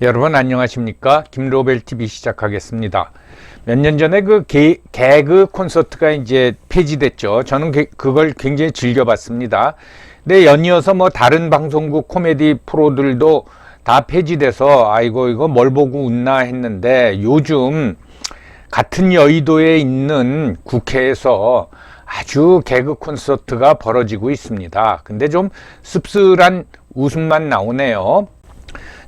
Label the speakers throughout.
Speaker 1: 여러분 안녕하십니까? 김로벨 TV 시작하겠습니다. 몇 년 전에 그 개그 콘서트가 이제 폐지됐죠. 저는 그걸 굉장히 즐겨봤습니다. 근데 연이어서 뭐 다른 방송국 코미디 프로들도 다 폐지돼서 아이고 이거 뭘 보고 웃나 했는데, 요즘 같은 여의도에 있는 국회에서 아주 개그 콘서트가 벌어지고 있습니다. 근데 좀 씁쓸한 웃음만 나오네요.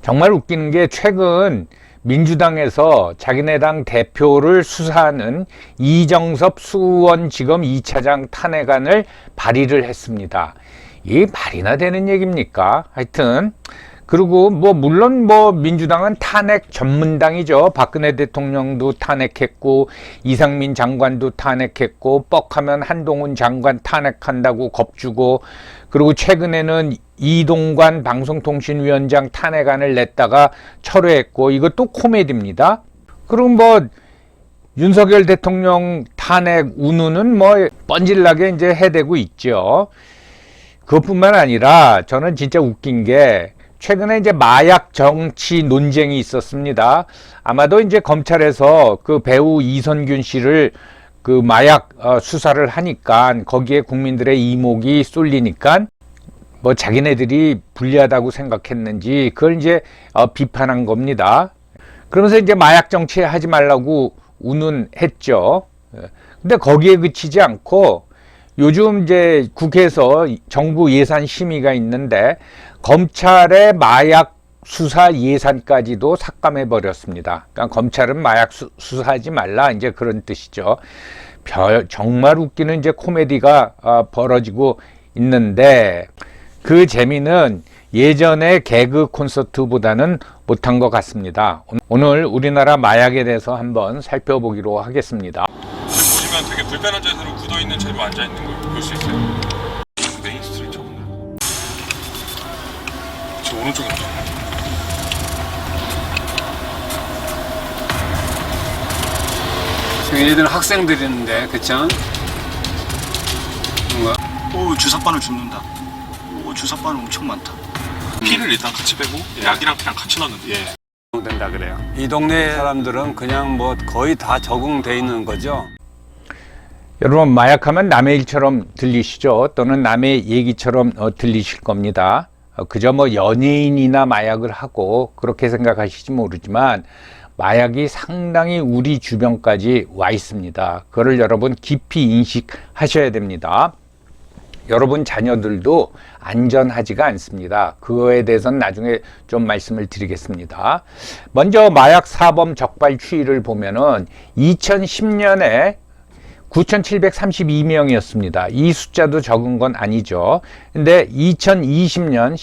Speaker 1: 정말 웃기는 게, 최근 민주당에서 자기네 당 대표를 수사하는 이정섭 수원지검 2차장 탄핵안을 발의를 했습니다. 이 말이나 되는 얘기입니까? 하여튼 그리고 물론 민주당은 탄핵 전문당이죠. 박근혜 대통령도 탄핵했고, 이상민 장관도 탄핵했고, 뻑하면 한동훈 장관 탄핵한다고 겁주고, 그리고 최근에는 이동관 방송통신위원장 탄핵안을 냈다가 철회했고, 이것도 코미디입니다. 그리고 윤석열 대통령 탄핵 운운은 뻔질나게 이제 해대고 있죠. 그것뿐만 아니라 저는 진짜 웃긴 게, 최근에 이제 마약 정치 논쟁이 있었습니다. 아마도 이제 검찰에서 그 배우 이선균 씨를 그 마약 수사를 하니까 거기에 국민들의 이목이 쏠리니까 자기네들이 불리하다고 생각했는지 그걸 이제 비판한 겁니다. 그러면서 이제 마약 정치 하지 말라고 운운했죠. 근데 거기에 그치지 않고 요즘 이제 국회에서 정부 예산 심의가 있는데, 검찰의 마약 수사 예산까지도 삭감해 버렸습니다. 그러니까 검찰은 마약 수사하지 말라, 이제 그런 뜻이죠. 정말 웃기는 이제 코미디가 벌어지고 있는데, 그 재미는 예전의 개그 콘서트보다는 못한 것 같습니다. 오늘 우리나라 마약에 대해서 한번 살펴보기로 하겠습니다.
Speaker 2: 보시면 되게 불편한 자세로 굳어있는 채로 앉아있는 걸 볼 수 있어요. 메인 스트리트 없나요? 저 오른쪽에 없죠.
Speaker 3: 얘네들은 학생들인데, 그쵸? 뭔가
Speaker 4: 오, 주사바늘 줍는다. 오, 주사바늘 엄청 많다.
Speaker 2: 피를 일단 같이 빼고 약이랑 그냥 같이 넣는데,
Speaker 3: 된다 그래요. 이 동네 사람들은 그냥 거의 다 적응돼 있는 거죠.
Speaker 1: 여러분, 마약하면 남의 일처럼 들리시죠? 또는 남의 얘기처럼 들리실 겁니다. 그저 연예인이나 마약을 하고 그렇게 생각하실지 모르지만, 마약이 상당히 우리 주변까지 와 있습니다. 그걸 여러분 깊이 인식하셔야 됩니다. 여러분 자녀들도 안전하지가 않습니다. 그거에 대해서는 나중에 좀 말씀을 드리겠습니다. 먼저 마약 사범 적발 추이를 보면은 2010년에 9,732명이었습니다. 이 숫자도 적은 건 아니죠. 근데 2020년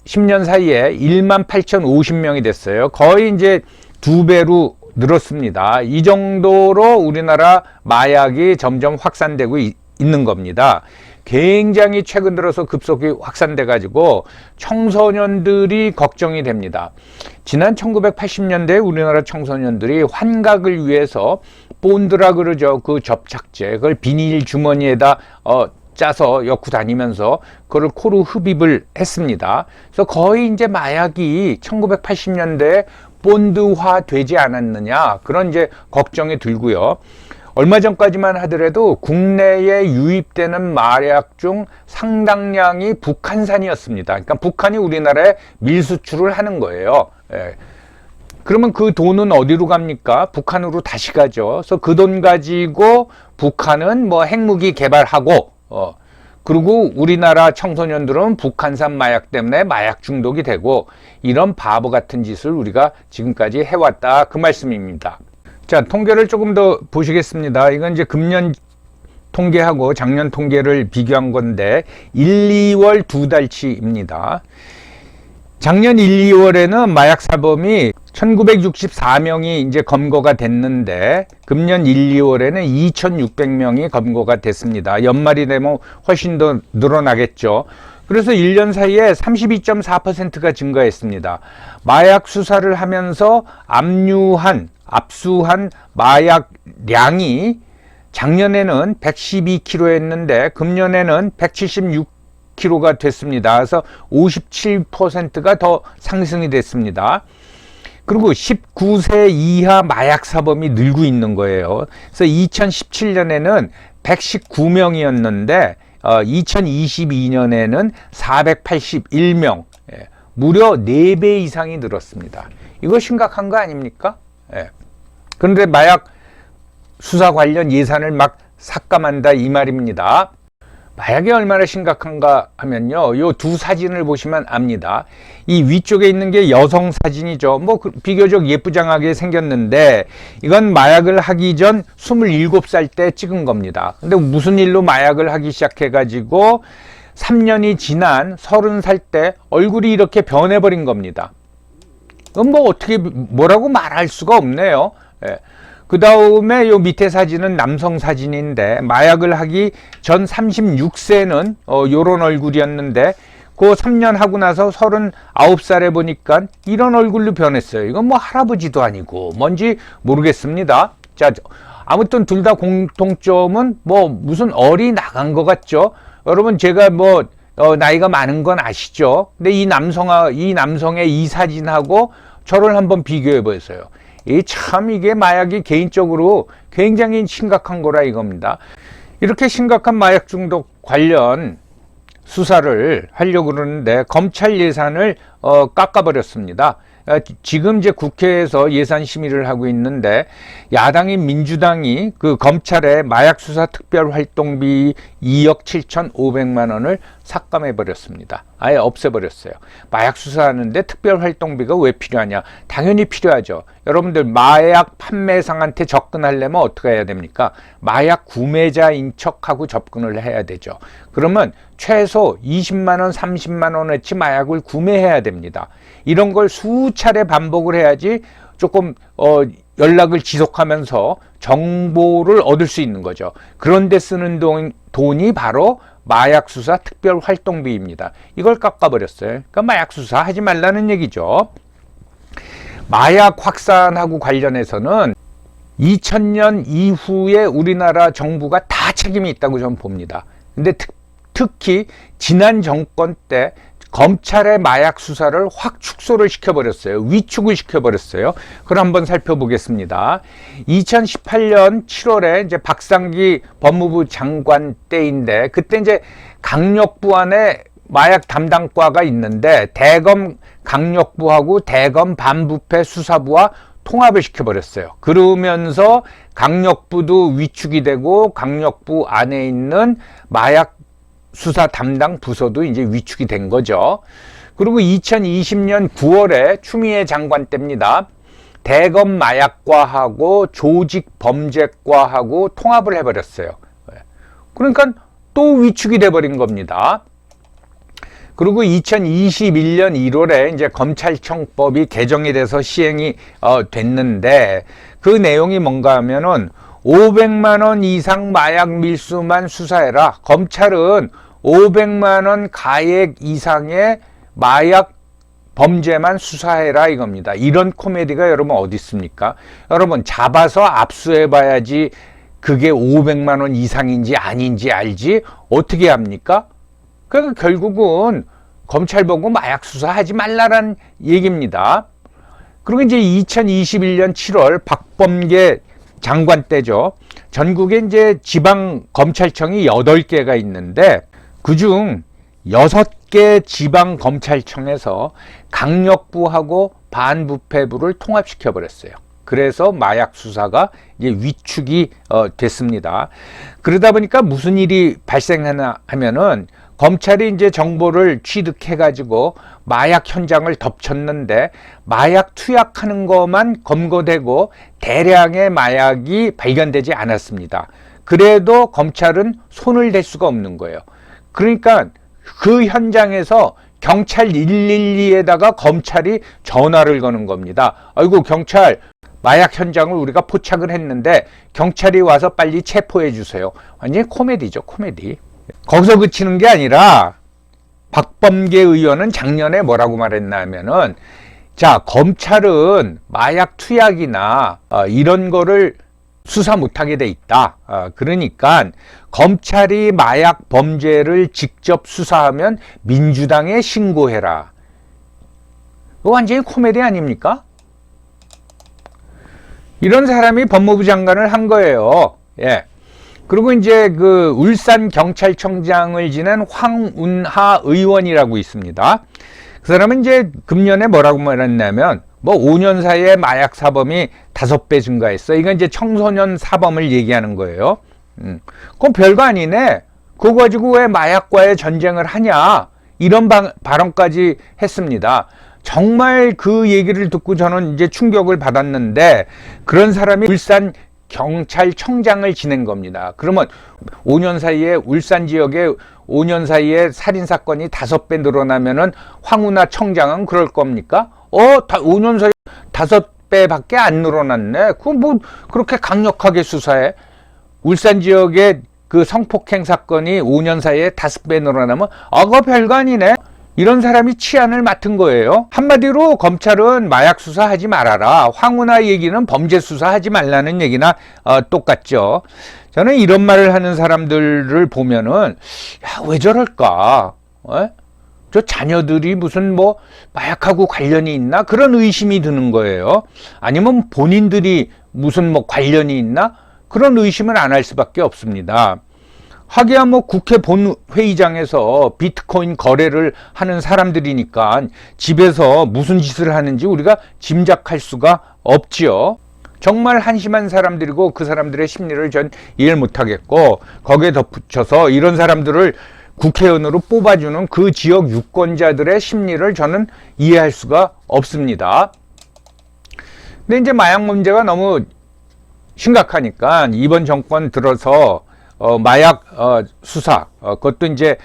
Speaker 1: 10년 사이에 18,050명이 됐어요. 거의 이제 2배로 늘었습니다. 이 정도로 우리나라 마약이 점점 확산되고 있는 겁니다. 굉장히 최근 들어서 급속히 확산돼 가지고 청소년들이 걱정이 됩니다. 지난 1980년대 우리나라 청소년들이 환각을 위해서 본드라 그러죠. 그 접착제, 그걸 비닐 주머니에다 짜서 엮고 다니면서 그걸 코로 흡입을 했습니다. 그래서 거의 이제 마약이 1980년대에 본드화 되지 않았느냐, 그런 이제 걱정이 들고요. 얼마 전까지만 하더라도 국내에 유입되는 마약 중 상당량이 북한산이었습니다. 그러니까 북한이 우리나라에 밀수출을 하는 거예요. 그러면 그 돈은 어디로 갑니까? 북한으로 다시 가죠. 그래서 그 돈 가지고 북한은 핵무기 개발하고, 그리고 우리나라 청소년들은 북한산 마약 때문에 마약 중독이 되고, 이런 바보 같은 짓을 우리가 지금까지 해왔다, 그 말씀입니다. 자, 통계를 조금 더 보시겠습니다. 이건 이제 금년 통계하고 작년 통계를 비교한 건데, 1, 2월 두 달치입니다. 작년 1, 2월에는 마약 사범이 1964명이 이제 검거가 됐는데, 금년 1, 2월에는 2600명이 검거가 됐습니다. 연말이 되면 훨씬 더 늘어나겠죠. 그래서 1년 사이에 32.4%가 증가했습니다. 마약 수사를 하면서 압수한 마약량이 작년에는 112kg였는데 금년에는 10kg가 됐습니다. 그래서 57%가 더 상승이 됐습니다. 그리고 19세 이하 마약 사범이 늘고 있는 거예요. 그래서 2017년에는 119명이었는데 2022년에는 481명, 무려 4배 이상이 늘었습니다. 이거 심각한 거 아닙니까? 그런데 마약 수사 관련 예산을 막 삭감한다 이 말입니다. 마약이 얼마나 심각한가 하면요, 요 두 사진을 보시면 압니다. 이 위쪽에 있는 게 여성 사진이죠. 뭐 비교적 예쁘장하게 생겼는데 이건 마약을 하기 전 27살 때 찍은 겁니다. 근데 무슨 일로 마약을 하기 시작해 가지고 3년이 지난 30살 때 얼굴이 이렇게 변해버린 겁니다. 그건 뭐 어떻게 뭐라고 말할 수가 없네요. 그 다음에 요 밑에 사진은 남성 사진인데, 마약을 하기 전 36세는 요런 얼굴이었는데 그 3년 하고 나서 39살에 보니까 이런 얼굴로 변했어요. 이건 뭐 할아버지도 아니고 뭔지 모르겠습니다. 자, 아무튼 둘 다 공통점은 뭐 무슨 얼이 나간 것 같죠. 여러분, 제가 뭐 나이가 많은 건 아시죠? 근데 이 남성의 이 사진하고 저를 한번 비교해 보세요. 이게 마약이 개인적으로 굉장히 심각한 거라 이겁니다. 이렇게 심각한 마약 중독 관련 수사를 하려고 그러는데 검찰 예산을 깎아버렸습니다. 지금 이제 국회에서 예산 심의를 하고 있는데, 야당인 민주당이 그 검찰의 마약 수사 특별 활동비 2억 7,500만 원을 삭감해 버렸습니다. 아예 없애버렸어요. 마약 수사하는데 특별 활동비가 왜 필요하냐? 당연히 필요하죠. 여러분들, 마약 판매상한테 접근하려면 어떻게 해야 됩니까? 마약 구매자인 척하고 접근을 해야 되죠. 그러면 최소 20만 원, 30만 원어치 마약을 구매해야 됩니다. 이런 걸 수차례 반복을 해야지 조금 연락을 지속하면서 정보를 얻을 수 있는 거죠. 그런데 쓰는 돈이 바로 마약 수사 특별 활동비입니다. 이걸 깎아버렸어요. 그러니까 마약 수사 하지 말라는 얘기죠. 마약 확산하고 관련해서는 2000년 이후에 우리나라 정부가 다 책임이 있다고 저는 봅니다. 근데 특히 지난 정권 때 검찰의 마약 수사를 확 축소를 시켜버렸어요. 위축을 시켜버렸어요. 그걸 한번 살펴보겠습니다. 2018년 7월에 이제 박상기 법무부 장관 때인데, 그때 이제 강력부 안에 마약 담당과가 있는데 대검 강력부하고 대검 반부패 수사부와 통합을 시켜버렸어요. 그러면서 강력부도 위축이 되고 강력부 안에 있는 마약 수사 담당 부서도 이제 위축이 된 거죠. 그리고 2020년 9월에 추미애 장관 때입니다. 대검 마약과하고 조직범죄과하고 통합을 해버렸어요. 그러니까 또 위축이 돼버린 겁니다. 그리고 2021년 1월에 이제 검찰청법이 개정이 돼서 시행이 됐는데, 그 내용이 뭔가 하면은 500만 원 이상 마약 밀수만 수사해라. 검찰은 500만 원 가액 이상의 마약 범죄만 수사해라 이겁니다. 이런 코미디가 여러분 어디 있습니까? 여러분, 잡아서 압수해 봐야지 그게 500만 원 이상인지 아닌지 알지 어떻게 합니까? 그러니까 결국은 검찰 보고 마약 수사하지 말라는 얘기입니다. 그리고 이제 2021년 7월 박범계 장관 때죠. 전국에 이제 지방 검찰청이 8개가 있는데 그중 6개 지방 검찰청에서 강력부하고 반부패부를 통합시켜 버렸어요. 그래서 마약 수사가 이제 위축이 됐습니다. 그러다 보니까 무슨 일이 발생하나 하면은, 검찰이 이제 정보를 취득해 가지고 마약 현장을 덮쳤는데 마약 투약하는 것만 검거되고 대량의 마약이 발견되지 않았습니다. 그래도 검찰은 손을 댈 수가 없는 거예요. 그러니까 그 현장에서 경찰 112에다가 검찰이 전화를 거는 겁니다. 아이고, 경찰, 마약 현장을 우리가 포착을 했는데 경찰이 와서 빨리 체포해 주세요. 완전히 코미디죠, 코미디. 거기서 그치는 게 아니라 박범계 의원은 작년에 뭐라고 말했나 하면은, 자, 검찰은 마약 투약이나 이런 거를 수사 못하게 돼 있다. 그러니까 검찰이 마약 범죄를 직접 수사하면 민주당에 신고해라. 이거 완전히 코미디 아닙니까? 이런 사람이 법무부 장관을 한 거예요. 예. 그리고 이제 그 울산 경찰청장을 지낸 황운하 의원이라고 있습니다. 그 사람은 이제 금년에 뭐라고 말했냐면 뭐 5년 사이에 마약 사범이 5배 증가했어. 이건 이제 청소년 사범을 얘기하는 거예요. 그건 별거 아니네. 그거 가지고 왜 마약과의 전쟁을 하냐. 이런 발언까지 했습니다. 정말 그 얘기를 듣고 저는 이제 충격을 받았는데 그런 사람이 울산 경찰청장을 지낸 겁니다. 그러면 5년 사이에 울산 지역에 5년 사이에 살인사건이 5배 늘어나면은 황운하 청장은 그럴 겁니까? 5년 사이에 5배밖에 안 늘어났네. 그거 뭐 그렇게 강력하게 수사해? 울산 지역에 그 성폭행 사건이 5년 사이에 5배 늘어나면 그거 별거 아니네. 이런 사람이 치안을 맡은 거예요. 한마디로 검찰은 마약 수사하지 말아라. 황운하 얘기는 범죄 수사하지 말라는 얘기나 똑같죠. 저는 이런 말을 하는 사람들을 보면은 왜 저럴까? 저 자녀들이 무슨 뭐 마약하고 관련이 있나? 그런 의심이 드는 거예요. 아니면 본인들이 무슨 뭐 관련이 있나? 그런 의심을 안 할 수밖에 없습니다. 하기야 뭐 국회 본회의장에서 비트코인 거래를 하는 사람들이니까 집에서 무슨 짓을 하는지 우리가 짐작할 수가 없지요. 정말 한심한 사람들이고 그 사람들의 심리를 전 이해를 못하겠고 거기에 덧붙여서 이런 사람들을 국회의원으로 뽑아주는 그 지역 유권자들의 심리를 저는 이해할 수가 없습니다. 근데 이제 마약 문제가 너무 심각하니까 이번 정권 들어서 마약 수사 그것도 이제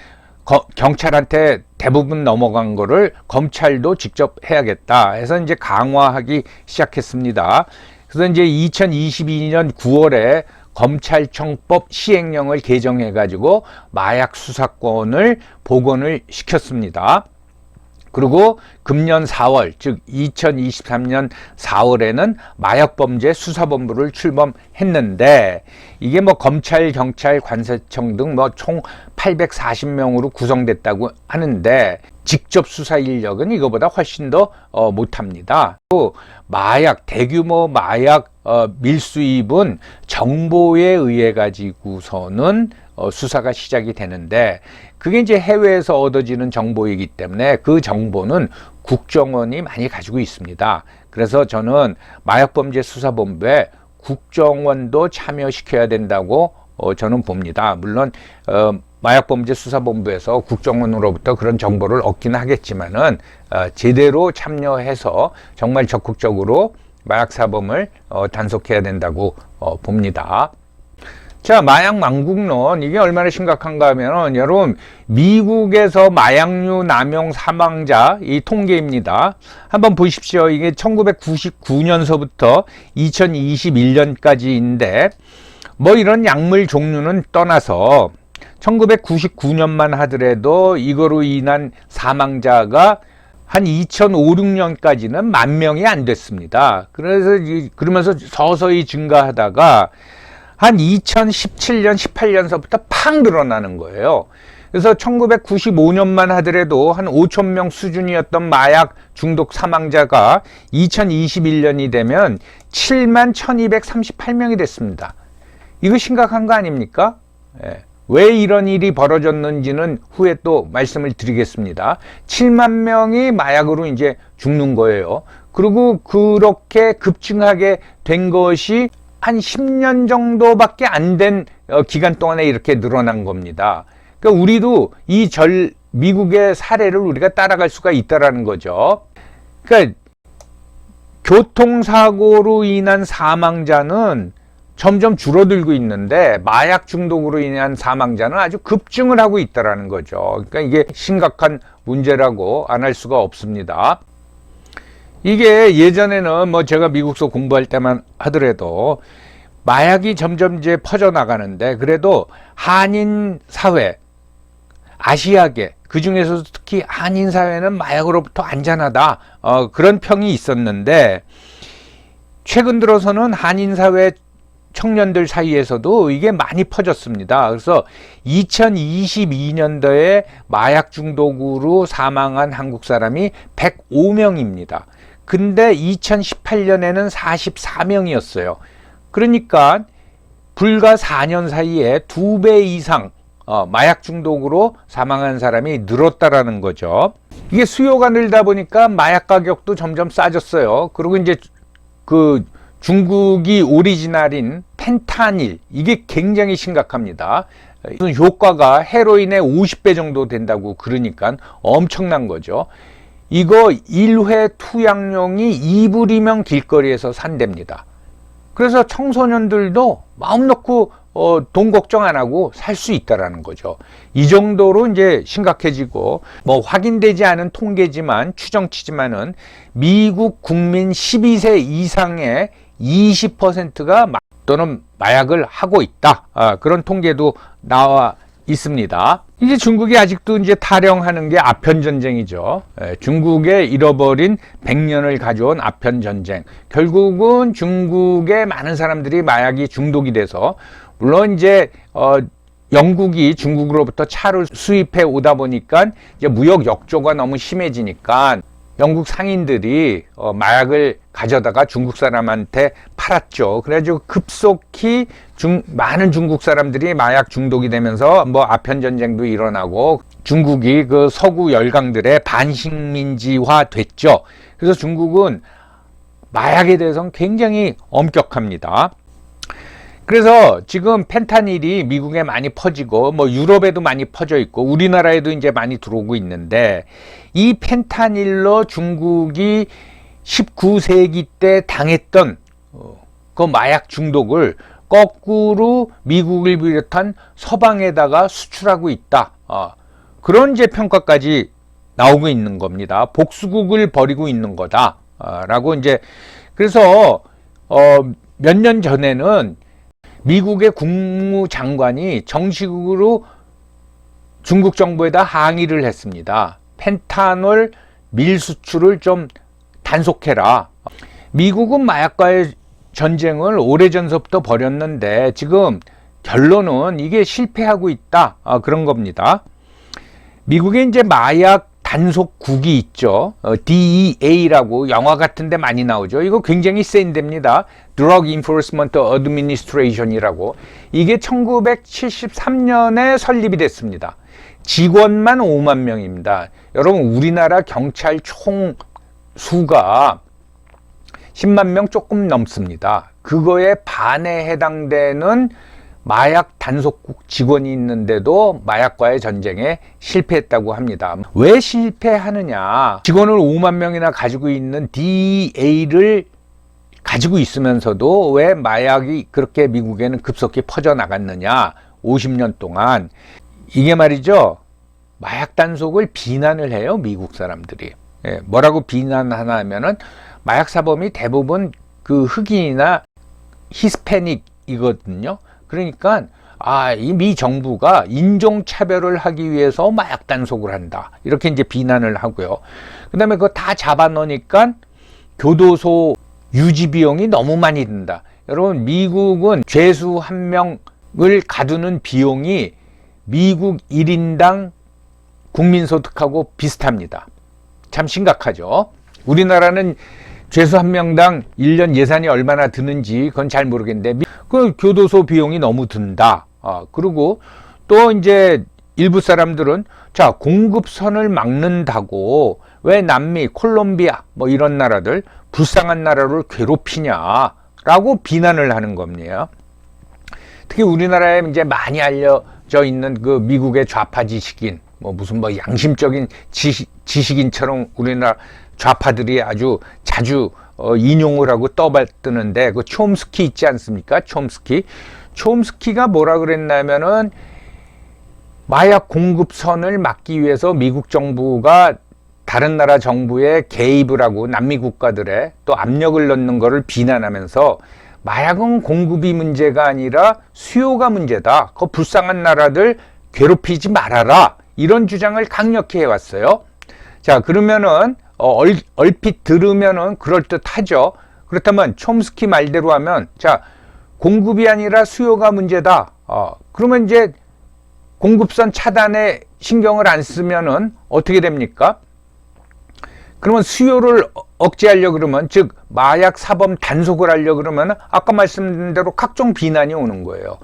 Speaker 1: 경찰한테 대부분 넘어간 거를 검찰도 직접 해야겠다 해서 이제 강화하기 시작했습니다. 그래서 이제 2022년 9월에 검찰청법 시행령을 개정해 가지고 마약 수사권을 복원을 시켰습니다. 그리고 금년 4월, 즉 2023년 4월에는 마약범죄 수사본부를 출범했는데 이게 뭐 검찰, 경찰, 관세청 등 뭐 총 840명으로 구성됐다고 하는데 직접 수사 인력은 이거보다 훨씬 더 못합니다. 또 마약, 대규모 마약 밀수입은 정보에 의해 가지고서는 수사가 시작이 되는데 그게 이제 해외에서 얻어지는 정보이기 때문에 그 정보는 국정원이 많이 가지고 있습니다. 그래서 저는 마약범죄 수사본부에 국정원도 참여시켜야 된다고 저는 봅니다. 물론 마약범죄 수사본부에서 국정원으로부터 그런 정보를 얻기는 하겠지만은 제대로 참여해서 정말 적극적으로 마약사범을 단속해야 된다고 봅니다. 자, 마약 망국론 이게 얼마나 심각한가 하면은 여러분 미국에서 마약류 남용 사망자 이 통계입니다. 한번 보십시오. 이게 1999년서부터 2021년까지인데 뭐 이런 약물 종류는 떠나서 1999년만 하더라도 이거로 인한 사망자가 한 2005-6년까지는 10,000명이 안 됐습니다. 그러면서 서서히 증가하다가 한 2017년, 18년서부터 팍 늘어나는 거예요. 그래서 1995년만 하더라도 한 5,000명 수준이었던 마약 중독 사망자가 2021년이 되면 71,238명이 됐습니다. 이거 심각한 거 아닙니까? 예. 왜 이런 일이 벌어졌는지는 후에 또 말씀을 드리겠습니다. 7만 명이 마약으로 이제 죽는 거예요. 그리고 그렇게 급증하게 된 것이 한 10년 정도밖에 안 된 기간 동안에 이렇게 늘어난 겁니다. 그러니까 우리도 미국의 사례를 우리가 따라갈 수가 있다라는 거죠. 그러니까 교통사고로 인한 사망자는 점점 줄어들고 있는데 마약 중독으로 인한 사망자는 아주 급증을 하고 있다라는 거죠. 그러니까 이게 심각한 문제라고 안 할 수가 없습니다. 이게 예전에는 뭐 제가 미국서 공부할 때만 하더라도 마약이 점점 이제 퍼져나가는데 그래도 한인 사회, 아시아계, 그 중에서도 특히 한인 사회는 마약으로부터 안전하다. 그런 평이 있었는데 최근 들어서는 한인 사회 청년들 사이에서도 이게 많이 퍼졌습니다. 그래서 2022년도에 마약 중독으로 사망한 한국 사람이 105명입니다. 근데 2018년에는 44명이었어요. 그러니까 불과 4년 사이에 2배 이상 마약 중독으로 사망한 사람이 늘었다라는 거죠. 이게 수요가 늘다 보니까 마약 가격도 점점 싸졌어요. 그리고 이제 그 중국이 오리지널인 펜타닐, 이게 굉장히 심각합니다. 효과가 헤로인의 50배 정도 된다고 그러니까 엄청난 거죠. 이거 1회 투약용이 2불이면 길거리에서 산답니다. 그래서 청소년들도 마음 놓고 돈 걱정 안 하고 살 수 있다라는 거죠. 이 정도로 이제 심각해지고, 뭐 확인되지 않은 통계지만 추정치지만은 미국 국민 12세 이상의 20%가 또는 마약을 하고 있다. 그런 통계도 나와 있습니다. 이제 중국이 아직도 이제 타령하는 게 아편 전쟁이죠. 중국에 잃어버린 100년을 가져온 아편 전쟁. 결국은 중국의 많은 사람들이 마약이 중독이 돼서, 물론 이제 영국이 중국으로부터 차를 수입해 오다 보니까 이제 무역 역조가 너무 심해지니까 영국 상인들이 마약을 가져다가 중국 사람한테 팔았죠. 그래가지고 급속히 많은 중국 사람들이 마약 중독이 되면서 뭐 아편 전쟁도 일어나고 중국이 그 서구 열강들의 반식민지화 됐죠. 그래서 중국은 마약에 대해서는 굉장히 엄격합니다. 그래서 지금 펜타닐이 미국에 많이 퍼지고 뭐 유럽에도 많이 퍼져 있고 우리나라에도 이제 많이 들어오고 있는데, 이 펜타닐로 중국이 19세기 때 당했던 그 마약 중독을 거꾸로 미국을 비롯한 서방에다가 수출하고 있다. 그런 이제 평가까지 나오고 있는 겁니다. 복수국을 벌이고 있는 거다. 라고 이제, 그래서 몇 년 전에는 미국의 국무장관이 정식으로 중국 정부에다 항의를 했습니다. 펜타놀 밀수출을 좀 단속해라. 미국은 마약과의 전쟁을 오래전서부터 벌였는데 지금 결론은 이게 실패하고 있다. 그런 겁니다. 미국에 이제 마약 단속국이 있죠. DEA라고 영화 같은 데 많이 나오죠. 이거 굉장히 센 데입니다. Drug Enforcement Administration이라고. 이게 1973년에 설립이 됐습니다. 직원만 5만 명입니다. 여러분, 우리나라 경찰 총 수가 10만 명 조금 넘습니다. 그거에 반에 해당되는 마약 단속국 직원이 있는데도 마약과의 전쟁에 실패했다고 합니다. 왜 실패하느냐? 직원을 5만 명이나 가지고 있는 DEA를 가지고 있으면서도 왜 마약이 그렇게 미국에는 급속히 퍼져나갔느냐? 50년 동안. 이게 말이죠, 마약 단속을 비난을 해요, 미국 사람들이. 뭐라고 비난하나 하면은, 마약 사범이 대부분 그 흑인이나 히스패닉이거든요. 그러니까 이 미 정부가 인종 차별을 하기 위해서 마약 단속을 한다, 이렇게 이제 비난을 하고요. 그다음에 그거 다 잡아 넣으니까 교도소 유지 비용이 너무 많이 든다. 여러분, 미국은 죄수 한 명을 가두는 비용이 미국 1인당 국민소득하고 비슷합니다. 참 심각하죠. 우리나라는 죄수 한 명당 1년 예산이 얼마나 드는지 그건 잘 모르겠는데, 그 교도소 비용이 너무 든다. 그리고 또 이제 일부 사람들은, 자, 공급선을 막는다고 왜 남미, 콜롬비아 뭐 이런 나라들, 불쌍한 나라를 괴롭히냐라고 비난을 하는 겁니다. 특히 우리나라에 이제 많이 알려져 있는 그 미국의 좌파 지식인, 뭐 무슨 뭐 양심적인 지식인처럼 우리나라 좌파들이 아주 자주 인용을 하고 떠받드는데, 그 촘스키 있지 않습니까? 촘스키가 뭐라 그랬냐면은, 마약 공급선을 막기 위해서 미국 정부가 다른 나라 정부에 개입을 하고 남미 국가들에 또 압력을 넣는 것을 비난하면서, 마약은 공급이 문제가 아니라 수요가 문제다. 그 불쌍한 나라들 괴롭히지 말아라. 이런 주장을 강력히 해왔어요. 자, 그러면은 얼핏 들으면은 그럴듯하죠. 그렇다면 촘스키 말대로 하면, 자, 공급이 아니라 수요가 문제다. 그러면 이제 공급선 차단에 신경을 안 쓰면은 어떻게 됩니까? 그러면 수요를 억제하려고 그러면, 즉 마약 사범 단속을 하려고 그러면 아까 말씀드린 대로 각종 비난이 오는 거예요.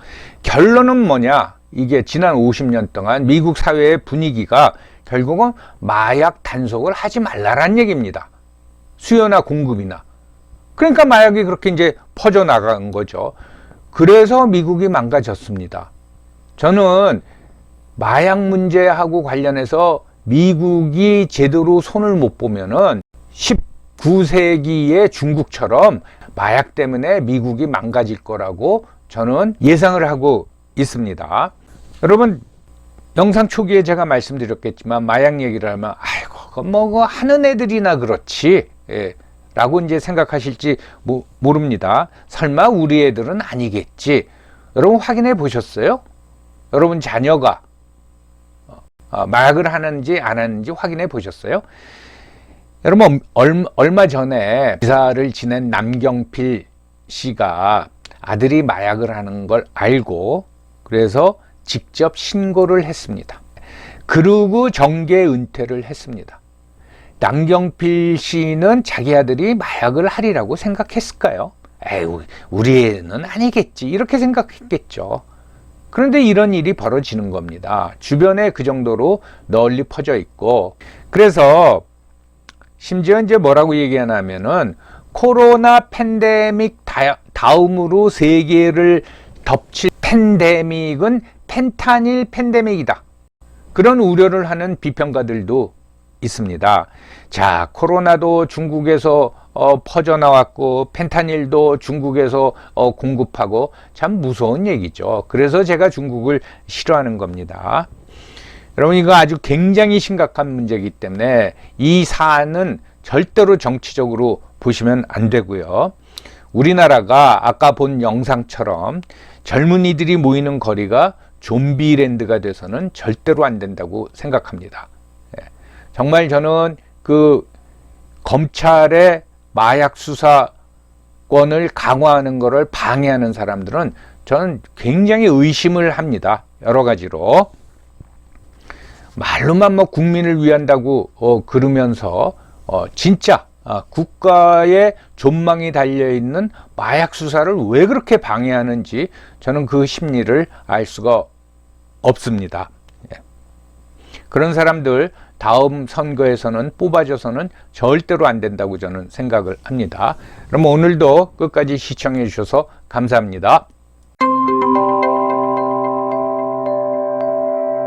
Speaker 1: 결론은 뭐냐? 이게 지난 50년 동안 미국 사회의 분위기가 결국은 마약 단속을 하지 말라란 얘기입니다. 수요나 공급이나. 그러니까 마약이 그렇게 이제 퍼져나간 거죠. 그래서 미국이 망가졌습니다. 저는 마약 문제하고 관련해서 미국이 제대로 손을 못 보면은 19세기의 중국처럼 마약 때문에 미국이 망가질 거라고 저는 예상을 하고 있습니다. 여러분, 영상 초기에 제가 말씀드렸겠지만 마약 얘기를 하면 아이고 뭐 하는 애들이나 그렇지 라고 이제 생각하실지 모릅니다. 설마 우리 애들은 아니겠지. 여러분 확인해 보셨어요? 여러분 자녀가 마약을 하는지 안 하는지 확인해 보셨어요? 여러분 얼마 전에 기사를 지낸 남경필 씨가 아들이 마약을 하는 걸 알고 그래서 직접 신고를 했습니다. 그러고 정계 은퇴를 했습니다. 남경필 씨는 자기 아들이 마약을 하리라고 생각했을까요? 에이, 우리 애는 아니겠지 이렇게 생각했겠죠. 그런데 이런 일이 벌어지는 겁니다. 주변에 그 정도로 널리 퍼져 있고, 그래서 심지어 이제 뭐라고 얘기하냐면은 코로나 팬데믹 다음으로 세계를 덮칠 팬데믹은 펜타닐 팬데믹이다. 그런 우려를 하는 비평가들도 있습니다. 자, 코로나도 중국에서 퍼져나왔고 펜타닐도 중국에서 공급하고 참 무서운 얘기죠. 그래서 제가 중국을 싫어하는 겁니다. 여러분 이거 아주 굉장히 심각한 문제이기 때문에 이 사안은 절대로 정치적으로 보시면 안 되고요. 우리나라가 아까 본 영상처럼 젊은이들이 모이는 거리가 좀비랜드가 돼서는 절대로 안 된다고 생각합니다. 정말 저는 그 검찰의 마약 수사권을 강화하는 것을 방해하는 사람들은 저는 굉장히 의심을 합니다. 여러 가지로. 말로만 뭐 국민을 위한다고 그러면서 진짜 국가의 존망이 달려있는 마약 수사를 왜 그렇게 방해하는지 저는 그 심리를 알 수가 없습니다. 그런 사람들 다음 선거에서는 뽑아줘서는 절대로 안 된다고 저는 생각을 합니다. 그럼 오늘도 끝까지 시청해 주셔서 감사합니다.